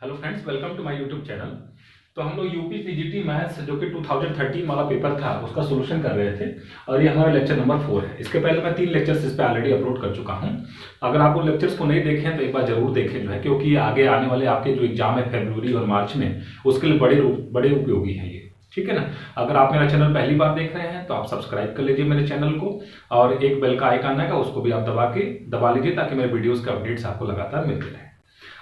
Hello friends, welcome to my YouTube channel. तो हम लोग यूपी पीजीटी मैथ्स जो कि 2013 वाला पेपर था उसका सोल्यूशन कर रहे थे और ये हमारा लेक्चर नंबर 4 है। इसके पहले मैं 3 लेक्चर्स इस पे ऑलरेडी अपलोड कर चुका हूं। अगर आप उन लेक्चर्स को नहीं देखे हैं तो एक बार जरूर देखें जो है, क्योंकि आगे आने वाले आपके जो एग्जाम है फरवरी और मार्च में, उसके लिए बड़े उपयोगी हैं ये। ठीक है ना। अगर आप मेरा चैनल पहली बार देख रहे हैं तो आप सब्सक्राइब कर लीजिए मेरे चैनल को, और एक बेल का आइकन आएगा उसको भी आप दबा लीजिए ताकि मेरे वीडियोस के अपडेट्स आपको लगातार मिलते रहें।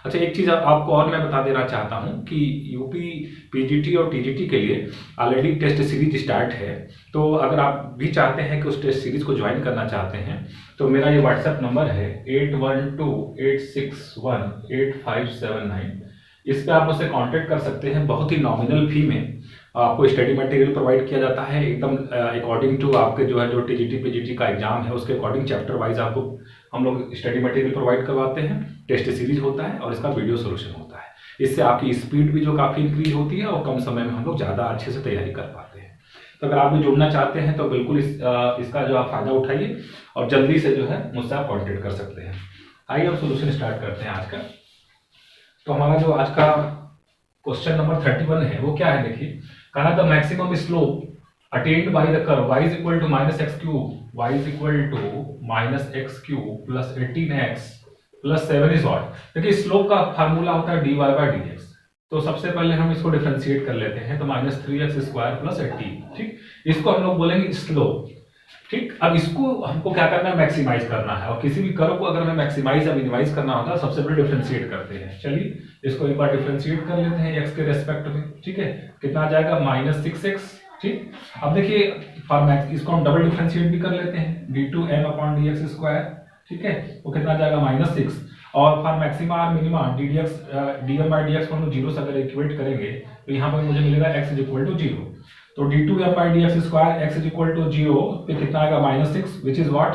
अच्छा, एक चीज़ आपको और मैं बता देना चाहता हूं कि यूपी पीजीटी और टीजीटी के लिए ऑलरेडी टेस्ट सीरीज स्टार्ट है। तो अगर आप भी चाहते हैं कि उस टेस्ट सीरीज को ज्वाइन करना चाहते हैं तो मेरा ये व्हाट्सएप नंबर है 8128618579। इस पे आप मुझसे कांटेक्ट कर सकते हैं। बहुत ही नॉमिनल फी में आपको स्टडी मटेरियल प्रोवाइड किया जाता है, एकदम अकॉर्डिंग टू आपके जो टीजीटी पीजीटी का एग्जाम है उसके अकॉर्डिंग चैप्टर वाइज आपको हम लोग स्टडी मटेरियल प्रोवाइड करवाते हैं। टेस्ट सीरीज होता है और इसका वीडियो सोल्यूशन होता है। इससे आपकी स्पीड भी जो काफ़ी इंक्रीज होती है और कम समय में हम लोग ज़्यादा अच्छे से तैयारी कर पाते हैं। तो अगर आप भी जुड़ना चाहते हैं तो बिल्कुल इसका जो आप फायदा उठाइए और जल्दी से जो है मुझसे आप कॉन्टेक्ट कर सकते हैं। आइए हम सोल्यूशन स्टार्ट करते हैं आज का। तो हमारा जो आज का क्वेश्चन नंबर 31 है वो क्या है, देखिए। कहा the maximum slope attend by the curve y is equal to -x cube, y is equal to -x cube plus 18x plus 7 is what। देखिए स्लोप का फार्मूला होता है dy by dx। तो सबसे पहले हम इसको डिफरेंशिएट कर लेते हैं, तो -3x स्क्वायर प्लस 18। ठीक, इसको हम लोग बोलेंगे स्लोप। ठीक, अब इसको हमको क्या करना है, मैक्सिमाइज करना है। और किसी भी कर्व को अगर हमें मैक्सिमाइज या मिनिमाइज करना होता है सबसे पहले डिफरेंशिएट करते हैं। चलिए इसको एक बार डिफरेंशिएट कर लेते हैं x के रेस्पेक्ट में। ठीक है, कितना आ जाएगा -6x। ठीक, अब देखिए फॉर मैक्स इसको हम डबल डिफरेंशिएट भी कर लेते हैं, d2m/dx स्क्वायर। ठीक है, वो कितना आ जाएगा -6। और फॉर मैक्सिमा और मिनिमा dm/dx को हम 0 से अगर इक्वेट करेंगे तो यहाँ पर मुझे मिलेगा x = 0। तो d2m/dx स्क्वायर x = 0 पे कितना आएगा -6, which is what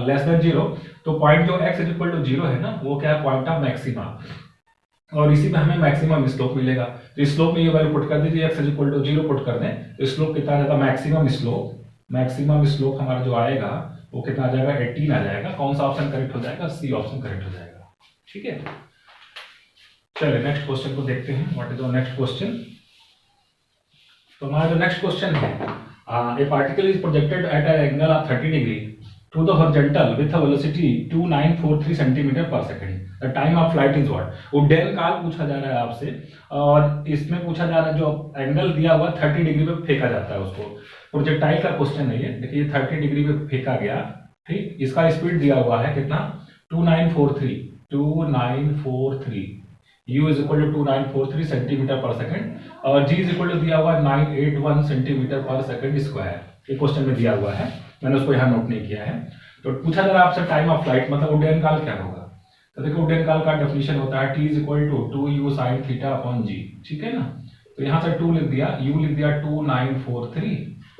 less than 0। तो पॉइंट जो x = 0 है ना, वो क्या है, पॉइंट ऑफ मैक्सिमा। और इसी पे हमें मैक्सिमम स्लोप मिलेगा। तो स्लोप में ये वैल्यू पुट कर दीजिए, x = 0 पुट कर दें तो स्लोप कितना आ जाएगा, मैक्सिमम स्लोप हमारा जो आएगा वो कितना आ जाएगा, 18 आ जाएगा। कौन सा ऑप्शन करेक्ट हो जाएगा, सी ऑप्शन करेक्ट हो जाएगा। ठीक है, चलिए नेक्स्ट क्वेश्चन को देखते हैं। What is our next question. तो हमारा जो नेक्स्ट क्वेश्चन है, a particle is projected at an angle of 30 degree to the horizontal with a velocity 2943 centimetre per second. The time of flight is what. उड्डयन काल पूछा जा रहा है आपसे, और इसमें पूछा जा रहा है जो एंगल दिया हुआ 30 डिग्री पे फेंका जाता है उसको। प्रोजेक्टाइल का क्वेश्चन है ये। देखिए 30 डिग्री पे फेंका गया। ठीक, इसका स्पीड दिया हुआ है कितना, 2943 u = 2943 सेंटीमीटर पर सेकंड, और g = दिया हुआ है 981 सेंटीमीटर पर सेकंड स्क्वायर। ये क्वेश्चन में दिया हुआ है, मैंने उसको यहाँ नोट नहीं किया है। तो पूछा जा रहा है आपसे टाइम ऑफ फ्लाइट, मतलब उड्डयन काल क्या होगा। तो देखो उड्डयन काल का डेफिनेशन होता है t = 2u sin θ/g। ठीक है ना, तो यहाँ से 2 लिख दिया, u लिख दिया 2943,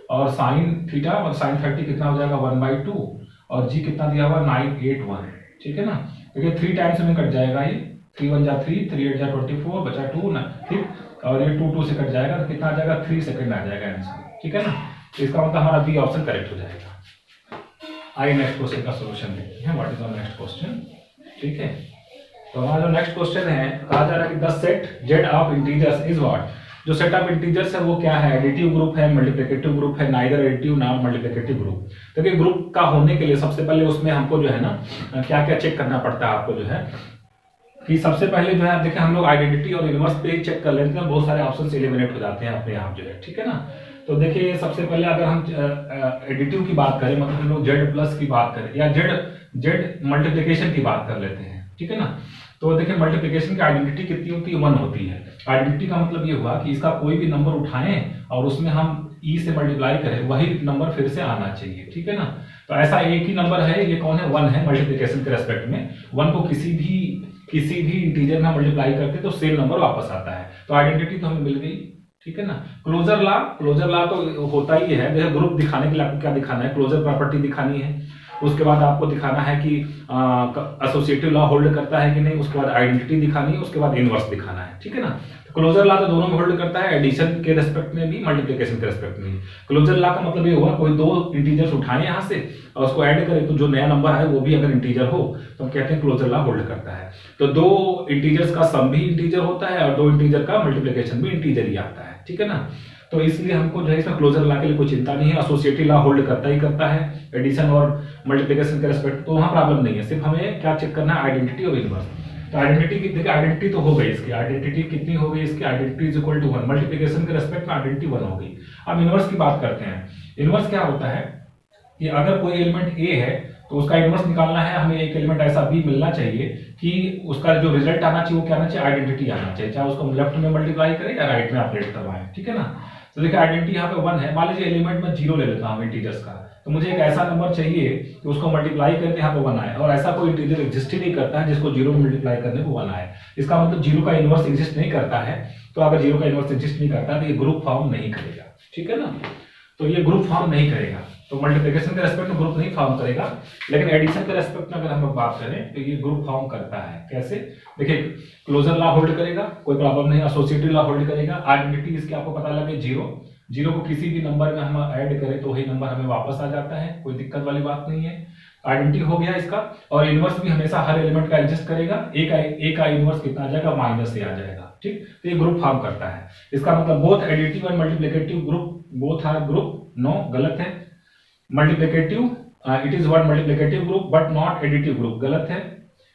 और sin θ और sin 30 कितना हो जाएगा 1/2, और g कितना दिया हुआ 981। ठीक है ना, देखिए 3 टाइम्स में कट जाएगा, ये 3 × 3, 3 × 24 बचा 2 ना। ठीक, और ये 2 से कट जाएगा तो कितना आ जाएगा, 3 सेकंड आ जाएगा आंसर। ठीक है ना, इसका मतलब हमारा बी ऑप्शन करेक्ट हो जाएगा। आइए नेक्स्ट क्वेश्चन का सॉल्यूशन देखते हैं। What is our next question. ठीक है, तो हमारा जो नेक्स्ट क्वेश्चन है, कहा जा रहा है कि the set z of integers is what. जो सेट ऑफ इंटीजर्स है वो क्या है, एडिटिव ग्रुप है, मल्टीप्लिकेटिव ग्रुप है, neither additive nor multiplicative group. देखिए ग्रुप का होने के लिए सबसे पहले उसमें हमको जो है ना क्या क्या चेक करना पड़ता है आपको, जो है कि सबसे पहले जो है देखिए हम लोग आइडेंटिटी और इनवर्स पे चेक कर लेते हैं, बहुत सारे ऑप्शन एलिमिनेट हो जाते हैं अपने आप जो है। ठीक है ना, तो देखिए सबसे पहले अगर हम एडिटिव की बात करें, मतलब हम लोग z+ की बात करें या z मल्टीप्लिकेशन की बात कर लेते हैं। ठीक है ना, तो देखिए मल्टीप्लिकेशन की आइडेंटिटी कितनी होती है, 1 होती है। आइडेंटिटी का मतलब ये हुआ कि इसका कोई भी नंबर उठाएं और उसमें हम e से मल्टीप्लाई करें, वही नंबर फिर से आना चाहिए। ठीक है ना, तो ऐसा एक ही नंबर है, ये कौन है, 1 है। मल्टीप्लिकेशन के रेस्पेक्ट में 1 को किसी भी इंटीजर में मल्टीप्लाई करते तो सेम नंबर वापस आता है। तो आइडेंटिटी तो हमें मिल गई। ठीक है ना, क्लोजर लॉ तो होता ही है। देखो ग्रुप दिखाने के लिए आपको क्या दिखाना है, क्लोजर प्रॉपर्टी दिखानी है। उसके बाद आपको दिखाना है कि एसोसिएटिव लॉ होल्ड करता है कि नहीं, उसके बाद आइडेंटिटी दिखानी है, उसके बाद इनवर्स दिखाना है, ठीक है ना। क्लोजर लॉ तो दोनों में होल्ड करता है, एडिशन के रेस्पेक्ट में भी, मल्टीप्लिकेशन के रेस्पेक्ट में भी। क्लोजर लॉ का मतलब ये हुआ कोई दो इंटीजर्स उठाए यहाँ से और उसको ऐड करें तो जो नया नंबर है वो भी अगर इंटीजर हो तो हम कहते हैं क्लोजर लॉ होल्ड करता है। तो दो इंटीजर्स का सम भी इंटीजर होता है और दो इंटीजर का मल्टीप्लिकेशन भी इंटीजर ही आता है, ठीक है ना। तो इसलिए हमको जो है इसमें क्लोजर लॉ के लिए कोई चिंता नहीं है, एसोसिएटिव लॉ होल्ड करता ही करता है एडिशन और मल्टीप्लिकेशन के रेस्पेक्ट, तो वहां प्रॉब्लम नहीं है। सिर्फ हमें क्या चेक करना है, आइडेंटिटी और इनवर्स। तो आइडेंटिटी की देखिए, आइडेंटिटी तो हो गई इसकी, आइडेंटिटी कितनी हो गई इसकी, identity is equal to 1, multiplication के रेस्पेक्ट में आइडेंटिटी 1 हो गई। अब इनवर्स की बात करते हैं। इनवर्स क्या होता है कि अगर कोई एलिमेंट ए है तो उसका इनवर्स निकालना है, हमें एक एलिमेंट ऐसा बी मिलना चाहिए कि उसका जो रिजल्ट आना चाहिए वो क्या आना चाहिए, आइडेंटिटी आना चाहिए, चाहे उसको लेफ्ट में मल्टीप्लाई करें या राइट में ऑपरेट करवाएं, ठीक है ना। तो देखिए आइडेंटिटी यहाँ पे 1 है, मान लीजिए एलिमेंट में 0 ले लेता हूँ इंटीजर्स का, तो मुझे एक ऐसा नंबर चाहिए कि उसको मल्टीप्लाई करके यहाँ पे 1 आए, और ऐसा कोई इंटीजर एग्जिस्ट ही नहीं करता है जिसको 0 में मल्टीप्लाई करने को 1 आए। इसका मतलब 0 का इनवर्स एग्जिस्ट नहीं करता है। तो अगर 0 का इनवर्स एग्जिस्ट नहीं करता है तो ये ग्रुप फॉर्म नहीं करेगा, ठीक है ना। तो ये ग्रुप फॉर्म नहीं करेगा, तो मल्टीप्लिकेशन के रेस्पेक्ट में ग्रुप नहीं फॉर्म करेगा, लेकिन एडिशन के रेस्पेक्ट में अगर हम बात करें तो ये ग्रुप फॉर्म करता है। कैसे, देखिए क्लोजर लॉ होल्ड करेगा, कोई प्रॉब्लम नहीं, एसोसिएटिव लॉ होल्ड करेगा, आइडेंटिटी इसकी आपको पता लगे 0 को किसी भी नंबर में हम ऐड करें तो वही नंबर हमें वापस आ जाता है, कोई दिक्कत वाली बात नहीं है। आइडेंटिटी हो गया इसका, और इनवर्स भी हमेशा हर एलिमेंट का एडजस्ट करेगा, ए का इनवर्स कितना आ जाएगा, -a आ जाएगा, ठीक। तो ये ग्रुप फॉर्म करता है। इसका मतलब both additive and multiplicative group, both are group, no गलत है। Multiplicative, it is what multiplicative group but not additive group, गलत है।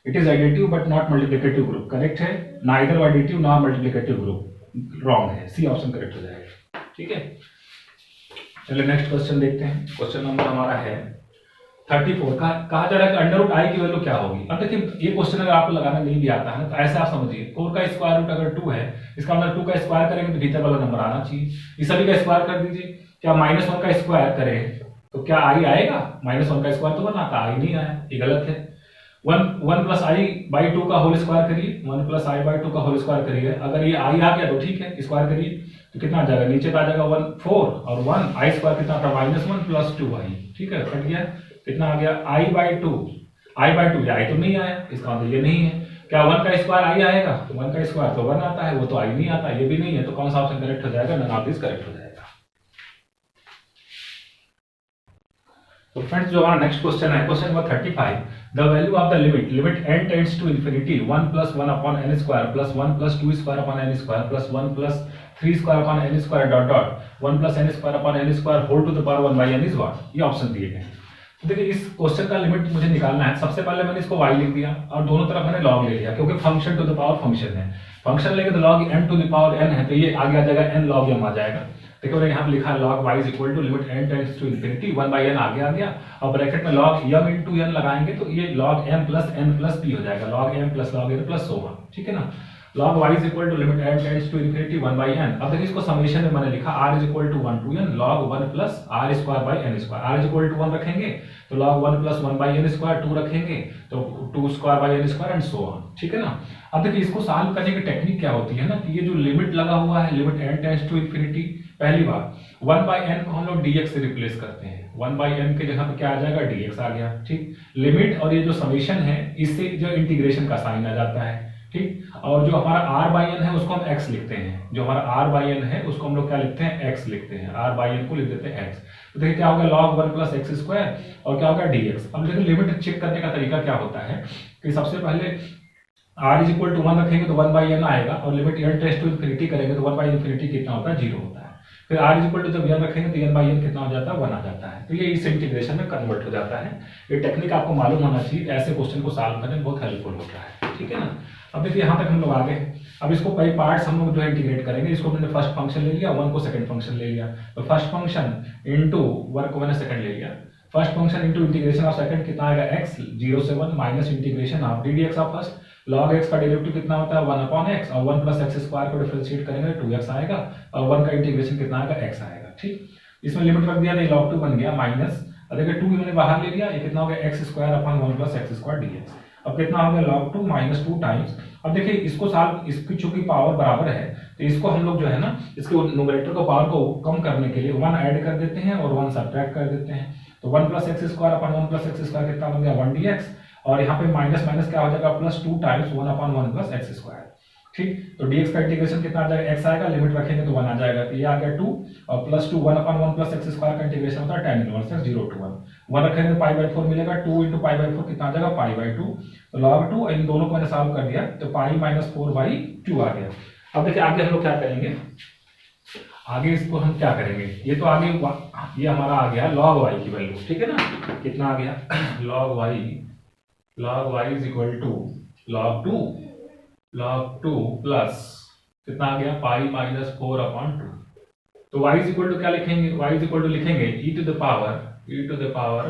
It is additive but not multiplicative group, correct है। Neither additive nor multiplicative group, wrong है, C option correct हो जाएगा, ठीक है। चलिए नेक्स्ट क्वेश्चन देखते हैं। क्वेश्चन नंबर हमारा है 34 का, कहा जा रहा है कि अंडर रूट आई की वैल्यू क्या होगी। अब देखिए ये क्वेश्चन अगर आपको लगाना नहीं भी आता है तो ऐसे आप समझिए, 4 का स्क्वायर रूट अगर 2 है, इसका मतलब 2 का स्क्वायर करेंगे तो भीतर वाला नंबर आना चाहिए। इस सभी का स्क्वायर कर दीजिए, क्या -1 का स्क्वायर करें तो क्या आई आएगा, -1 का स्क्वायर तो 1 आता, आई नहीं आया, ये गलत है। 1 + i/2 का होल स्क्वायर करिए, 1 + i/2 का होल स्क्वायर करिए, अगर ये आई आ गया तो ठीक है, स्क्वायर करिए तो कितना आ जाएगा, नीचे तो आ जाएगा 1 4 और 1 i स्क्वायर कितना था, -1 + 2i, ठीक है, कट गया, कितना आ गया i/2, i/2, ये i तो नहीं आया, इसका मतलब ये नहीं है। क्या 1 का स्क्वायर आई आएगा, तो 1 का स्क्वायर तो 1 आता है, वो तो आई नहीं आता, ये भी नहीं है, तो कौन सा ऑप्शन करेक्ट हो जाएगा, नन ऑफ दिस करेक्ट हो जाएगा। तो फ्रेंड्स जो हमारा नेक्स्ट क्वेश्चन है, question number 35, the value of the limit n tends to infinity 1 + 1 upon n square plus 1 + 2 square upon n square plus 1 + 3 square upon n square dot dot 1 + n square upon n square whole to the power 1/n is what, ये option दिए गए हैं। तो देखिए इस question का limit मुझे निकालना है। सबसे पहले मैंने इसको y लिख दिया और दोनों तरफ मैंने log ले लिया, क्योंकि function to the power function है, फंक्शन लेके तो log m to the power n है, तो ये आगे आ जाएगा n log m आ जाएगा। देखो मैंने यहाँ पे लिखा है log y is equal to limit n tends to infinity 1/n आगे आ गया, और ब्रैकेट में log m इंटू n लगाएंगे तो ये log m plus n plus p हो जाएगा, log m plus log n plus so on, ठीक है ना। log y is equal to limit n tends to infinity 1/n। अब देखिए इसको समेशन में मैंने लिखा r is equal to 1 to n log 1 plus r square by n square, r is equal to 1 रखेंगे तो log 1 प्लस 1/n स्क्वायर 2 रखेंगे तो 2 square by n square and so on, ठीक है ना। अब देखिए इसको सॉल्व करने की टेक्निक क्या होती है ना, कि ये जो लिमिट लगा हुआ है limit n tends to infinity, पहली बात 1/n को हम लोग dx से रिप्लेस करते हैं, 1/n के जगह पे क्या आ जाएगा, dx आ गया, ठीक। लिमिट और ये जो समेशन है इससे जो इंटीग्रेशन का साइन आ जाता है, ठीक। और जो हमारा r/n है उसको हम x लिखते हैं, जो हमारा r/n है उसको हम लोग क्या लिखते हैं, x लिखते हैं, r/n को लिख देते हैं x। तो देखिए क्या होगा, log 1 प्लस x स्क्वायर और क्या होगा dx। अब देखिए लिमिट चेक करने का तरीका क्या होता है कि सबसे पहले r इज इक्वल टू 1 रखेंगे तो 1/n आएगा, और limit n tends to infinity करेंगे तो 1/∞ कितना होता है, 0 होता है। फिर r इज इक्वल टू जब n रखेंगे तो n/n कितना हो जाता है, 1 आ जाता है। तो ये इस इंटीग्रेशन में कन्वर्ट हो जाता है। ये टेक्निक आपको मालूम होना चाहिए, ऐसे क्वेश्चन को सॉल्व करने में बहुत हेल्पफुल होता है, ठीक है ना। अब देखिए यहाँ तक हम लोग आ गए, अब इसको कई पार्ट्स हम लोग जो है इंटीग्रेट करेंगे। इसको मैंने फर्स्ट फंक्शन ले लिया, 1 को सेकंड फंक्शन ले लिया, तो फर्स्ट फंक्शन इनटू 1 को मैंने सेकंड ले लिया, first function into integration of second कितना आएगा, x 0 से 1 minus integration of ddx of first, log x का डेरिवेटिव कितना होता है 1/x, और 1 प्लस x स्क्वायर को डिफरेंशिएट करेंगे 2x आएगा, और 1 का इंटीग्रेशन कितना आएगा, x आएगा, ठीक। इसमें लिमिट रख दिया, log 2 बन गया माइनस, देखिए 2 मैंने बाहर ले लिया, ये कितना हो गया, x square upon 1 plus x square dx। अब कितना हो गया, log 2 माइनस 2 टाइम्स। अब देखिए इसको सॉल्व, इसकी चूंकि पावर बराबर है तो इसको हम लोग जो है ना, इसके न्यूमरेटर को पावर को कम करने के लिए 1 ऐड कर देते हैं और 1 सब्ट्रैक्ट कर देते हैं। तो 1 plus x square upon 1 plus x square कितना बन गया 1 dx, और यहाँ पे माइनस माइनस क्या हो जाएगा plus 2 times 1 upon 1 plus x square. ठीक, तो dx का इंटीग्रेशन कितना आ जाएगा, x आएगा, लिमिट रखेंगे तो 1 आ जाएगा, तो ये आ गया 2 और plus 2 1 upon 1 plus x square का इंटीग्रेशन होता है tan इनवर्स x 0 to 1 रखेंगे पाई बाई 4 मिलेगा, 2 into पाई बाई 4 कितना आ जाएगा पाई बाई 2, तो log 2 इन दोनों को मैंने सॉल्व कर दिया तो पाई माइनस 4 बाई 2 आ गया। अब देखिए आगे हम लोग क्या करेंगे, आगे इसको हम क्या करेंगे, ये तो आगे ये हमारा आ गया log y की वैल्यू, ठीक है ना, कितना आ गया log y is equal to log 2 plus कितना आ गया पाई माइनस 4 अपॉन 2, तो y इज इक्वल टू क्या लिखेंगे, y इज इक्वल टू लिखेंगे e to the power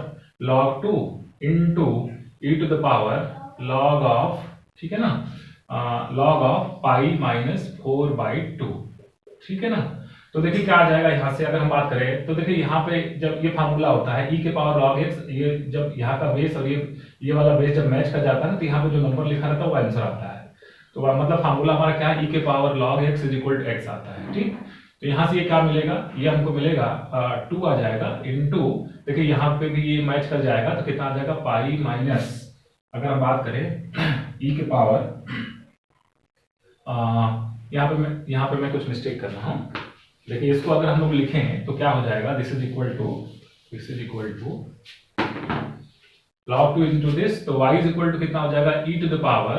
log 2 into e to the power log of, ठीक है ना, log of pi minus 4 by 2, ठीक है ना। तो देखिए क्या आ जाएगा यहाँ से अगर हम बात करें तो देखिए यहाँ पे जब ये फार्मूला होता है e के पावर log x, ये जब यहाँ का बेस और ये वाला बेस जब मैच कर जाता है ना तो यहाँ पे जो नंबर लिखा रहता है वो आंसर आता है, तो मतलब फार्मूला हमारा क्या है e के power log x is equal to x आता है। ठीक, तो यहाँ से ये क्या मिलेगा, ये हमको मिलेगा 2 आ जाएगा इनटू, देखिए यहाँ पे भी ये मैच कर जाएगा तो कितना आ जाएगा पाई माइनस, अगर हम बात करें e के पावर यहाँ पे मैं कुछ मिस्टेक कर रहा हूँ, देखिए इसको अगर हम लोग लिखें तो क्या हो जाएगा, this is equal to log 2 into this, तो y इज इक्वल टू कितना हो जाएगा e to the power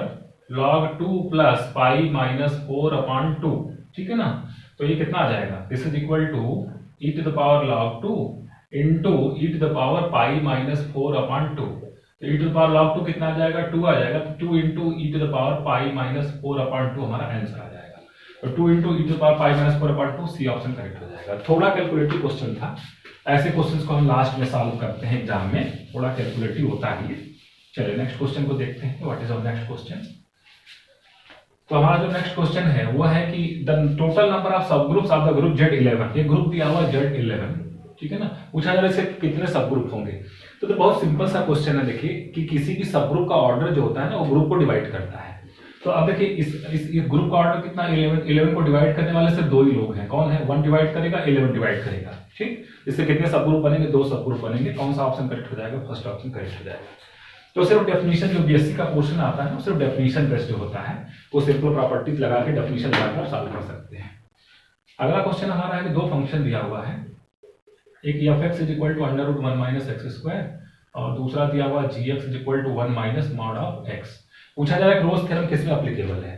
log 2 plus pi minus 4 upon 2, ठीक है ना, तो ये कितना आ जाएगा, this is equal to e to the power log 2 into e to the power pi minus 4 upon 2, तो e to the power log 2 कितना आ जाएगा 2 आ जाएगा, तो 2 into e to the power pi minus 4 upon 2 हमारा आंसर आ जाएगा, तो 2 into e to the power pi minus 4 upon 2 C option correct हो जाएगा। थोड़ा कैलकुलेटिव क्वेश्चन था, ऐसे क्वेश्चंस को हम लास्ट में सॉल्व करते हैं एग्जाम में, थोड़ा कैलकुलेटिव होता है। चलिए नेक्स्ट क्वेश्चन को देखते हैं, what is our next question. तो हमारा जो नेक्स्ट क्वेश्चन है वो है कि the total number of subgroups of the group Z11, ये ग्रुप दिया हुआ Z11, ठीक है ना, पूछा जा रहा है इसके कितने सब ग्रुप होंगे, तो बहुत सिंपल सा क्वेश्चन है। देखिए कि किसी भी सब ग्रुप का ऑर्डर जो होता है ना वो ग्रुप को डिवाइड करता है, तो अब देखिए इस ग्रुप का ऑर्डर कितना 11 को डिवाइड करने वाले सिर्फ 2 ही लोग हैं, कौन है, 1 डिवाइड करेगा 11 डिवाइड करेगा। ठीक, इससे कितने सब ग्रुप बनेंगे, 2 सब ग्रुप बनेंगे, कौन सा ऑप्शन करेक्ट हो जाएगा, फर्स्ट ऑप्शन करेक्ट हो जाएगा। तो सिर्फ डेफिनेशन जो बीएससी का पोर्शन आता है वो सिर्फ डेफिनेशन बेस्ड जो होता है वो सिंपल प्रॉपर्टीज लगा के डेफिनेशन लगाकर सॉल्व कर सकते हैं। अगला क्वेश्चन हमारा है कि 2 फंक्शन दिया हुआ है, एक f(x) is equal to under root 1 minus x square और दूसरा दिया हुआ gx is equal to 1 minus mod of x। पूछा जा रहा है कि रोल्स थ्योरम किस में एप्लीकेबल है,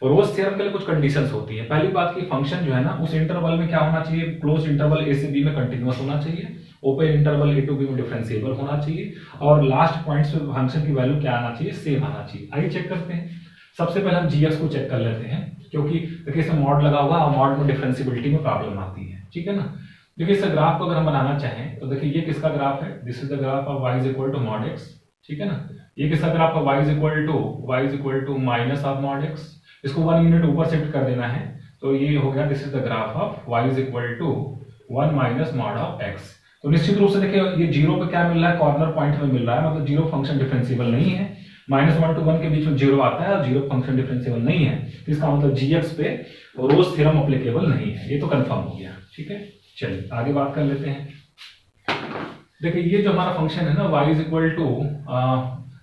और रोल्स थ्योरम के लिए कुछ कंडीशंस होती है। पहली बात की फंक्शन जो है ना उस इंटरवल में क्या होना चाहिए, क्लोज इंटरवल a से b में कंटिन्यूअस होना चाहिए, open interval a to b में डिफरेंशिएबल होना चाहिए, और लास्ट पॉइंट्स पे फंक्शन की वैल्यू क्या आना चाहिए, सेम आना चाहिए। आइए चेक करते हैं। सबसे पहले हम gx को चेक कर लेते हैं, क्योंकि देखिए इसमें मॉड लगा हुआ है और मॉड में डिफरेंशिएबिलिटी में प्रॉब्लम आती है, ठीक है ना। देखिए इस ग्राफ को अगर हम बनाना चाहें तो देखिए ये किसका ग्राफ है, this is the graph of y is equal to mod x, ठीक है ना। ये किसका ग्राफ है, y is equal to minus of mod x, इसको 1 यूनिट ऊपर शिफ्ट कर देना है, तो ये हो गया this is the graph of y is equal to 1 minus mod of x। तो निश्चित रूप से देखिए ये जीरो पे क्या मिल रहा है, कॉर्नर पॉइंट में मिल रहा है, मतलब जीरो फंक्शन डिफरेंशिएबल नहीं है, -1 to 1 के बीच में जीरो आता है और जीरो फंक्शन डिफरेंशिएबल नहीं है, तो इसका मतलब gx पे रोल्स थ्योरम एप्लीकेबल नहीं है, ये तो कंफर्म हो गया, ठीक है। चलिए आगे बात कर लेते हैं। देखिए ये जो हमारा फंक्शन है ना y इज इक्वल टू,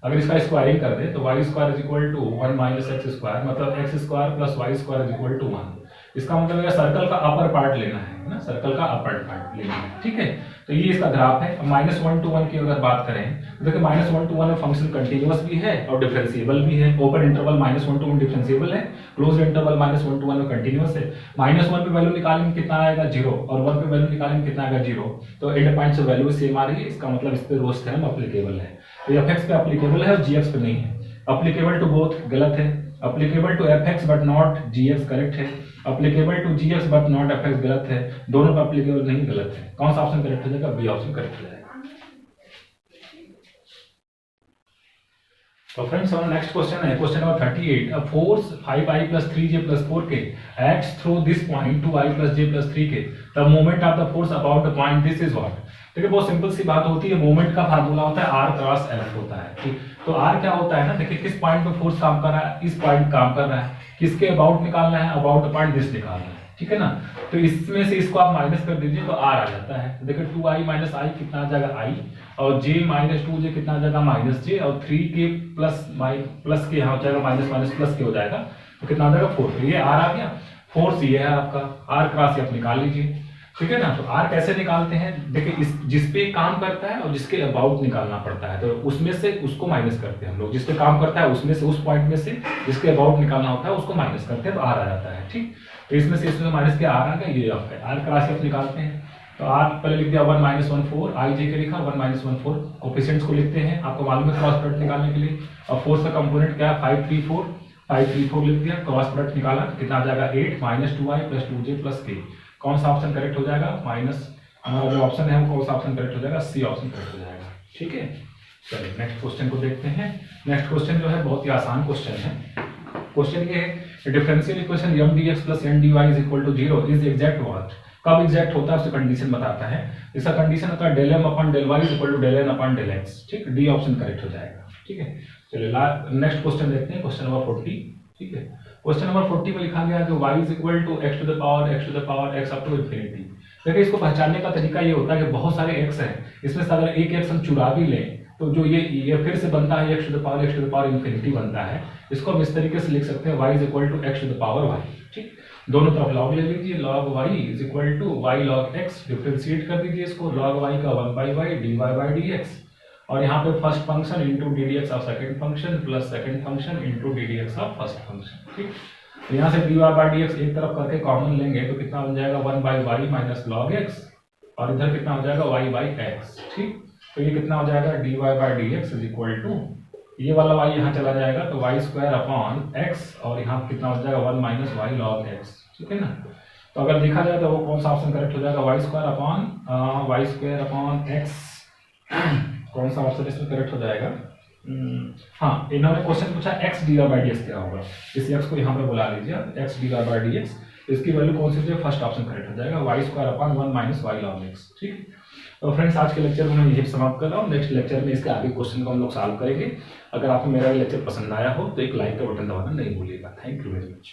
अगर इसका स्क्वायरिंग कर दे तो y square is equal to 1 minus x square, मतलब x square plus y square is equal to 1। इसका मतलब है सर्कल का अपर पार्ट लेना है ना, सर्कल का अपर पार्ट लेना है, ठीक है। तो ये इसका ग्राफ है। -1 to 1 की अगर बात करें तो देखिए -1 to 1 में फंक्शन कंटीन्यूअस भी है और डिफरेंशिएबल भी है, ओपन इंटरवल -1 to 1 डिफरेंशिएबल है, क्लोज इंटरवल -1 to 1 में कंटीन्यूअस है। -1 पे वैल्यू निकालेंगे कितना आएगा 0, और 1 पे वैल्यू निकालेंगे कितना आएगा 0, तो एंड पॉइंट से वैल्यू सेम आ रही है, इसका मतलब इस पे रोल्स थ्योरम एप्लीकेबल है। तो fx पे एप्लीकेबल है और gx पे नहीं है। एप्लीकेबल टू बोथ गलत है, applicable to fx but not gx correct है, applicable to gx but not fx गलत है, दोनों पे एप्लीकेबल नहीं, गलत है। कौन सा ऑप्शन करेक्ट हो जाएगा, बी ऑप्शन करेक्ट हो जाएगा। तो फ्रेंड्स हमारा नेक्स्ट क्वेश्चन है question number 38। A force 5i + 3j + 4k acts through this point 2i + j + 3k, the moment of the force about the point this is what। देखिए बहुत simple सी बात होती है, मोमेंट का फार्मूला होता है r क्रॉस f होता है, ठीक। तो r क्या होता है ना, देखिए किस पॉइंट पे फोर्स काम कर रहा है, इस पॉइंट काम कर रहा है, किसके अबाउट निकालना है, अबाउट द पॉइंट दिस निकालना है, ठीक है ना। तो इसमें से इसको आप माइनस कर दीजिए तो r आ जाता है। तो देखिए 2i माइनस i कितना आ जाएगा i, और j माइनस 2j कितना आ जाएगा माइनस j, और 3k प्लस के यहाँ हो जाएगा माइनस माइनस प्लस के हो जाएगा, तो कितना आ जाएगा 4। तो ये r आ गया, फोर्स ये है आपका, r क्रॉस आप निकाल लीजिए, ठीक है ना। तो r कैसे निकालते हैं, देखिए इस जिस पे काम करता है और जिसके अबाउट निकालना पड़ता है, तो उसमें से उसको माइनस करते हैं हम लोग। जिस पे काम करता है उसमें से, उस पॉइंट में से जिसके अबाउट निकालना होता है उसको माइनस करते हैं, तो r आ जाता है, ठीक। तो इसमें से माइनस के r आ गया, ये आपका r क्रॉस आप निकालते हैं। तो r पहले लिख दिया 1 माइनस 1 4, i j के लिखा 1 माइनस 1 4, कोफिशिएंट्स को लिखते हैं, आपको मालूम है क्रॉस प्रोडक्ट निकालने के लिए। और फोर्स का कंपोनेंट क्या है 5 3 4, 5 3 4 लिख दिया, क्रॉस प्रोडक्ट निकाला तो कितना आ जाएगा 8 minus 2i plus 2j plus k। कौन सा ऑप्शन करेक्ट हो जाएगा, माइनस हमारा जो ऑप्शन है वो कौन सा ऑप्शन करेक्ट हो जाएगा, सी ऑप्शन करेक्ट हो जाएगा, ठीक है। चलिए नेक्स्ट क्वेश्चन को देखते हैं। नेक्स्ट क्वेश्चन जो है बहुत ही आसान क्वेश्चन है। क्वेश्चन ये है differential equation m dx plus n dy is equal to 0 is exact what. कब एग्जैक्ट होता है उससे कंडीशन बताता है। इसका कंडीशन होता है del m upon del y is equal to del n upon del x, ठीक। डी ऑप्शन करेक्ट हो जाएगा, ठीक है। चलिए नेक्स्ट क्वेश्चन देखते हैं, क्वेश्चन नंबर 40, ठीक है। क्वेश्चन नंबर 40 में लिखा गया है कि y is equal to x to the power x up to infinity. देखिए इसको पहचानने का तरीका ये होता है कि बहुत सारे x हैं, इसमें से अगर एक x हम चुरा भी लें तो जो ये फिर से बनता है x to the power infinity बनता है। इसको हम इस तरीके से लिख सकते हैं y is equal to x to the power y, ठीक। दोनों तरफ लॉग ले लीजिए, log y is equal to y log x, differentiate कर दीजिए इसको, log y का 1 by y dy by dx, और यहाँ पे first function into d d x of second function plus second function into d d x of first function, ठीक। तो यहाँ से d y by d x एक तरफ करके कॉमन लेंगे तो कितना बन जाएगा 1 by y minus log x, और इधर कितना हो जाएगा y बाई एक्स, ठीक। तो ये कितना हो जाएगा d y by d x is equal to, ये वाला y यहाँ चला जाएगा तो वाई स्क्वायर अपॉन एक्स, और यहाँ कितना हो जाएगा 1 माइनस वाई लॉग एक्स, ठीक है ना। तो अगर देखा जाए तो वो कौन सा ऑप्शन करेक्ट हो जाएगा, वाई स्क्वायर अपॉन एक्स, कौन सा ऑप्शन इसमें करेक्ट हो जाएगा। हाँ, इन्होंने क्वेश्चन पूछा x d by d x क्या होगा, इस x को यहाँ पे बुला लीजिए x d by d x, इसकी वैल्यू कौन सी है, फर्स्ट ऑप्शन करेक्ट हो जाएगा y square upon 1 minus y log x, ठीक। तो फ्रेंड्स आज के लेक्चर में मैं यही समाप्त कर रहा हूँ। नेक्स्ट लेक्चर में इसके आगे क्वेश्चन को हम लोग सॉल्व करेंगे। अगर आपको मेरा लेक्चर पसंद आया हो तो एक लाइक का बटन दबाना नहीं भूलिएगा। Thank you very much.